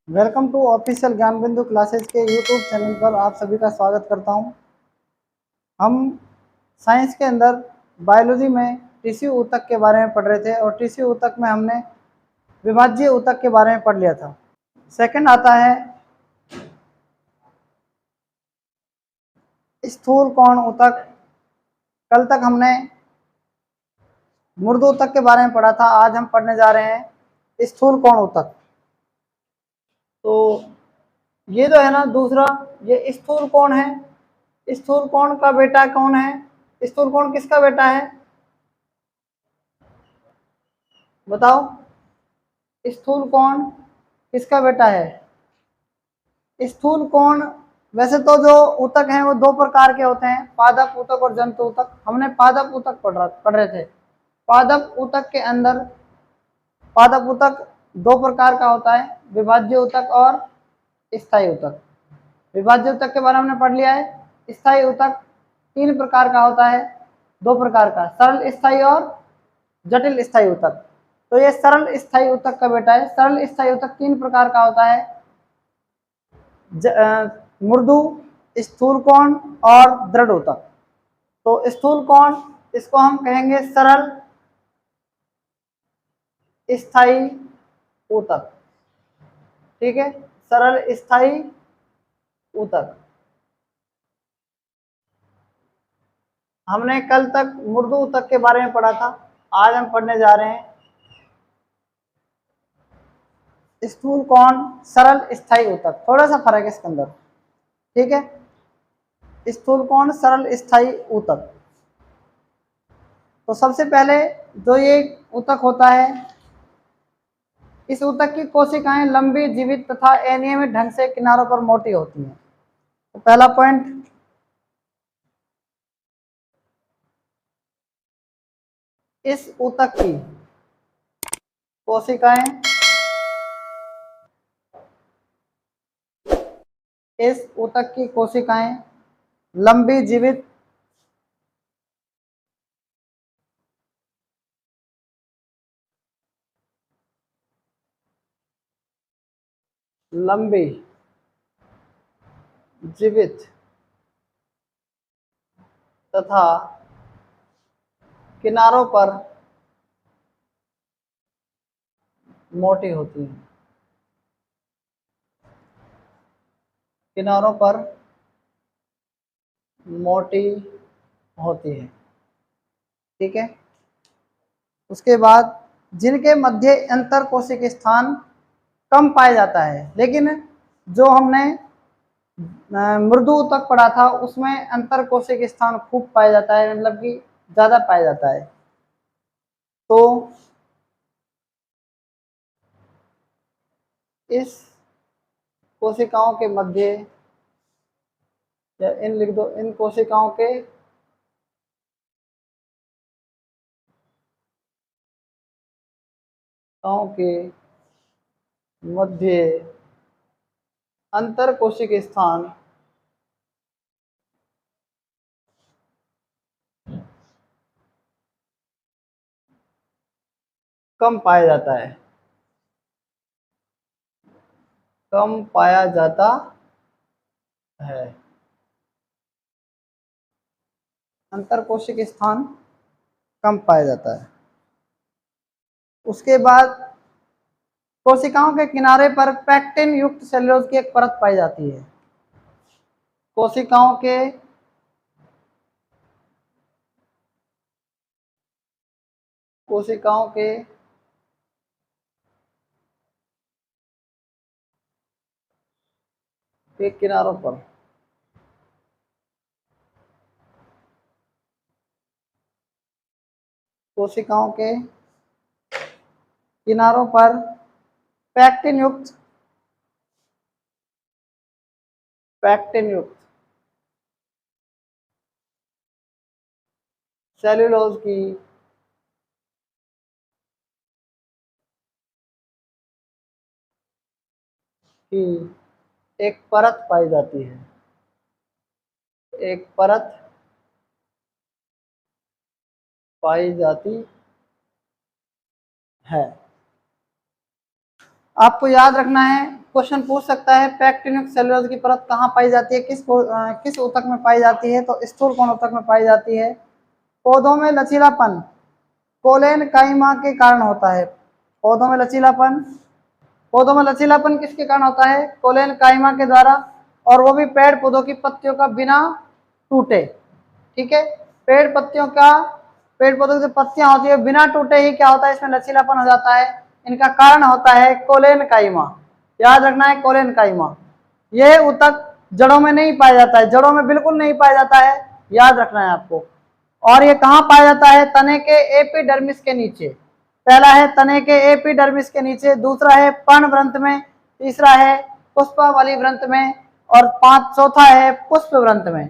Welcome to official ज्ञान बिंदु classes के यूट्यूब चैनल पर आप सभी का स्वागत करता हूं। हम साइंस के अंदर बायोलॉजी में टिश्यू ऊतक के बारे में पढ़ रहे थे और टिश्यू ऊतक में हमने विभाज्य ऊतक के बारे में पढ़ लिया था। सेकंड आता है स्थूल कोण ऊतक। कल तक हमने मृदु ऊतक के बारे में पढ़ा था। आज हम पढ़ने जा रहे हैं स्थूल कोण ऊतक। तो ये जो है ना दूसरा, ये स्थूल कोण है। स्थूल कोण का बेटा कौन है? स्थूल कोण किसका बेटा है बताओ? स्थूल कोण किसका बेटा है? स्थूल कोण वैसे तो जो ऊतक हैं वो दो प्रकार के होते हैं, पादप ऊतक और जंतु ऊतक। हमने पादप ऊतक पढ़ रहे थे। पादप ऊतक के अंदर पादप ऊतक दो प्रकार का होता है, विभाज्य ऊतक और स्थायी ऊतक। विभाज्य ऊतक के बारे में हमने पढ़ लिया है। स्थायी ऊतक तीन प्रकार का होता है, दो प्रकार का, सरल स्थायी और जटिल स्थायी ऊतक। तो ये सरल स्थायी ऊतक का बेटा है। सरल स्थायी ऊतक तीन प्रकार का होता है, मृदु, स्थूल कोण और दृढ़ ऊतक। तो स्थूल कोण इसको हम कहेंगे सरल स्थायी ऊतक। ठीक है, सरल स्थायी ऊतक। हमने कल तक मृदु ऊतक के बारे में पढ़ा था। आज हम पढ़ने जा रहे हैं स्थूल कोण सरल स्थायी ऊतक। थोड़ा सा फर्क है इसके अंदर। ठीक है, स्थूल कोण सरल स्थायी ऊतक। तो सबसे पहले जो ये ऊतक होता है, इस ऊतक की कोशिकाएं लंबी, जीवित तथा अनियमित ढंग से किनारों पर मोटी होती हैं। तो पहला पॉइंट, इस ऊतक की कोशिकाएं लंबी, जीवित तथा किनारों पर मोटी होती हैं। किनारों पर मोटी होती है। ठीक है, उसके बाद जिनके मध्य अंतर कोशिक स्थान कम पाया जाता है। लेकिन जो हमने मृदु ऊतक पढ़ा था उसमें अंतर कोशिक स्थान खूब पाया जाता है, मतलब कि ज्यादा पाया जाता है। तो इस कोशिकाओं के मध्य, या इन लिख दो, इन कोशिकाओं के मध्य अंतर कोशिक स्थान कम पाया जाता है। अंतर कोशिक स्थान कम पाया जाता है। उसके बाद कोशिकाओं के किनारे पर पैक्टिन युक्त सेल्यूलोज की एक परत पाई जाती है। कोशिकाओं के किनारों पर पैक्टिन युक्त सेल्यूलोज की एक परत पाई जाती है। है। आपको याद रखना है, क्वेश्चन पूछ सकता है पैक्टिनिक सेलुलोज की परत कहाँ पाई जाती है, किस ऊतक में पाई जाती है, तो स्थूल कोण ऊतक में पाई जाती है। पौधों में लचीलापन कोलेन काइमा के कारण होता है। पौधों में लचीलापन किसके कारण होता है, कोलेन काइमा के द्वारा, और वो भी पेड़ पौधों की पत्तियों का बिना टूटे। ठीक है, पेड़ पौधों की जो पत्तियां होती है बिना टूटे ही क्या होता है, इसमें लचीलापन हो जाता है। इनका कारण होता है कोलेन काइमा, याद रखना है कोलेन काइमा। यह ऊतक जड़ों में नहीं पाया जाता है, जड़ों में बिल्कुल नहीं पाया जाता है, याद रखना है आपको। और ये कहाँ पाया जाता है, तने के एपिडर्मिस के नीचे। पहला है तने के एपिडर्मिस के नीचे, दूसरा है पर्णवृंत में, तीसरा है पुष्पावली वृंत में, और चौथा है पुष्प वृंत में।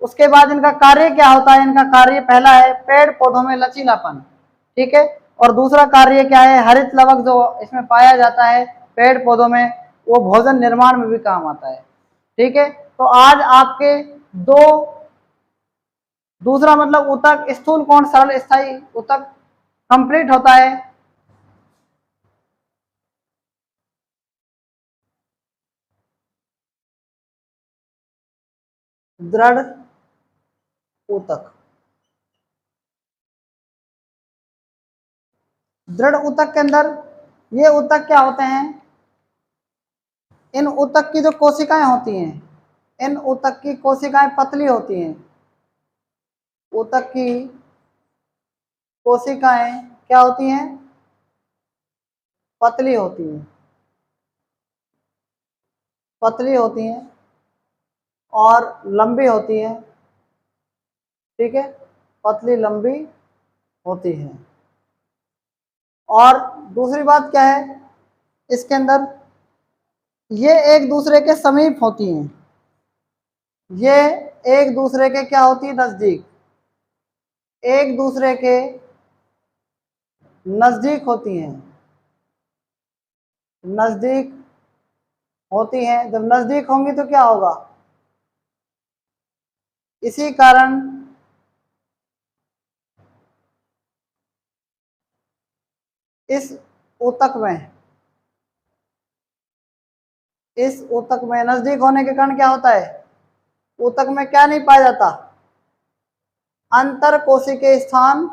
उसके बाद इनका कार्य क्या होता है, इनका कार्य पहला है पेड़ पौधों में लचीलापन, ठीक है, और दूसरा कार्य क्या है, हरित लवक जो इसमें पाया जाता है पेड़ पौधों में, वो भोजन निर्माण में भी काम आता है। ठीक है, तो आज आपके दूसरा मतलब ऊतक स्थूल कोण सरल स्थायी ऊतक कंप्लीट होता है। दृढ़ ऊतक, दृढ़ ऊतक के अंदर ये ऊतक क्या होते हैं, इन ऊतक की जो कोशिकाएं होती हैं, इन ऊतक की कोशिकाएं पतली होती हैं। ऊतक की कोशिकाएं क्या होती हैं, पतली होती हैं, पतली होती हैं और लंबी होती हैं। ठीक है, पतली लंबी होती है। और दूसरी बात क्या है, इसके अंदर ये एक दूसरे के समीप होती हैं, ये एक दूसरे के क्या होती है, नजदीक, एक दूसरे के नजदीक होती हैं, नजदीक होती हैं। जब नजदीक होंगी तो क्या होगा, इसी कारण इस ऊतक में नजदीक होने के कारण क्या होता है, ऊतक में क्या नहीं पाया जाता, अंतर कोशिकीय स्थान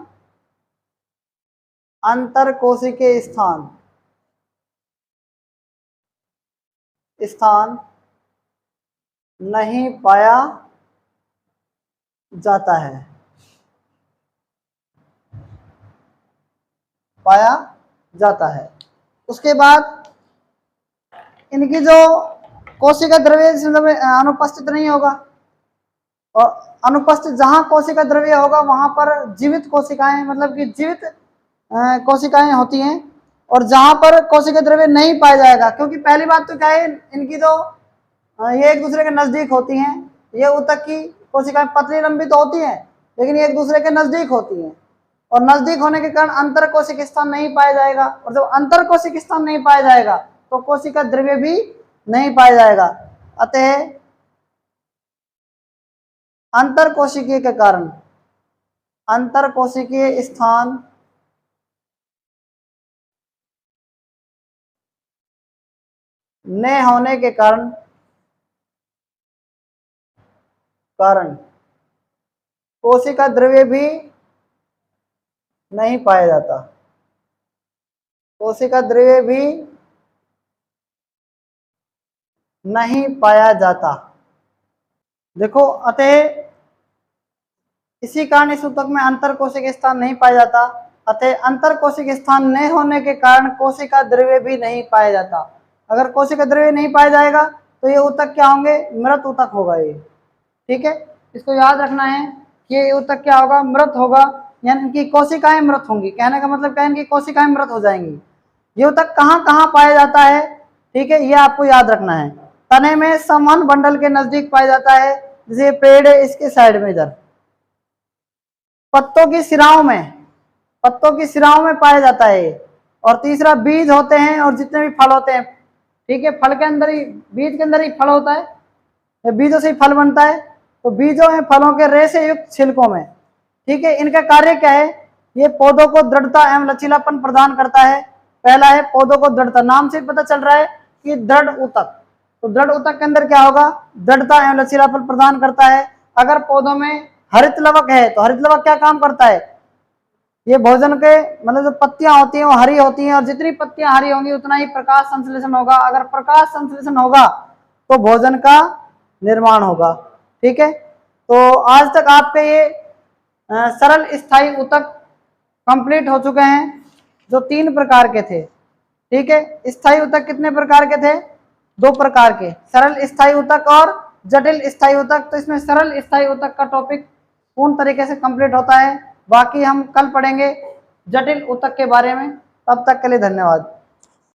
नहीं पाया जाता है, उसके बाद इनकी जो कोशिका द्रव्य अनुपस्थित नहीं होगा, और अनुपस्थित जहां कोशिका द्रव्य होगा वहां पर जीवित कोशिकाएं, मतलब कि जीवित कोशिकाएं होती हैं, और जहां पर कोशिका द्रव्य नहीं पाया जाएगा, क्योंकि पहली बात तो क्या है, इनकी जो ये एक दूसरे के नजदीक होती हैं, ये ऊतक की कोशिकाएं पतली लंबी तो होती हैं लेकिन ये एक दूसरे के नजदीक होती हैं, और नजदीक होने के कारण अंतर कोशिक स्थान नहीं पाया जाएगा, और जब अंतर कोशिक स्थान नहीं पाया जाएगा तो कोशिका द्रव्य भी नहीं पाया जाएगा। अतः अंतर कोशिकीय के कारण, अंतर कोशिकीय स्थान न होने के कारण कोशिका द्रव्य भी नहीं पाया जाता, कोशिका द्रव्य भी नहीं पाया जाता। देखो, अतः इसी कारण इस ऊतक में अंतर कोशिक स्थान नहीं पाया जाता, अतः अंतर कोशिक स्थान न होने के कारण कोशिका द्रव्य भी नहीं पाया जाता। अगर कोशिका द्रव्य नहीं पाया जाएगा तो ये ऊतक क्या होंगे, मृत ऊतक होगा ये। ठीक है, इसको याद रखना है कि ये ऊतक क्या होगा, मृत होगा, यानी इनकी कोशिकाएं मृत होंगी। कहने का मतलब क्या है, इनकी कोशिकाएं मृत हो जाएंगी। ये ऊतक कहाँ कहाँ पाया जाता है, ठीक है, ये आपको याद रखना है। तने में संवहन बंडल के नजदीक पाया जाता है, जैसे पेड़ है इसके साइड में इधर। पत्तों की सिराओं में पाया जाता है। और तीसरा बीज होते हैं और जितने भी फल होते हैं, ठीक है, फल के अंदर ही, बीज के अंदर ही फल होता है, बीजों से ही फल बनता है, तो बीजों में फलों के रेशे युक्त छिलकों में। ठीक है, इनका कार्य क्या है, ये पौधों को दृढ़ता एवं लचीलापन प्रदान करता है। पहला है पौधों को दृढ़ता, नाम से पता चल रहा है कि दृढ़ ऊतक, तो दृढ़ ऊतक के अंदर क्या होगा, दृढ़ता एवं लचीलापन प्रदान करता है। अगर पौधों में हरित लवक है तो हरित लवक क्या काम करता है, ये भोजन के मतलब जो पत्तियां होती हैं वो हरी होती हैं, और जितनी पत्तियां हरी होंगी उतना ही प्रकाश संश्लेषण होगा। अगर प्रकाश संश्लेषण होगा तो भोजन का निर्माण होगा। ठीक है, तो आज तक आपके ये सरल स्थायी ऊतक कंप्लीट हो चुके हैं, जो 3 प्रकार के थे। ठीक है, स्थायी ऊतक कितने प्रकार के थे, 2 प्रकार के, सरल स्थायी ऊतक और जटिल स्थायी ऊतक। तो इसमें सरल स्थायी ऊतक का टॉपिक पूर्ण तरीके से कंप्लीट होता है। बाकी हम कल पढ़ेंगे जटिल ऊतक के बारे में। तब तक के लिए धन्यवाद।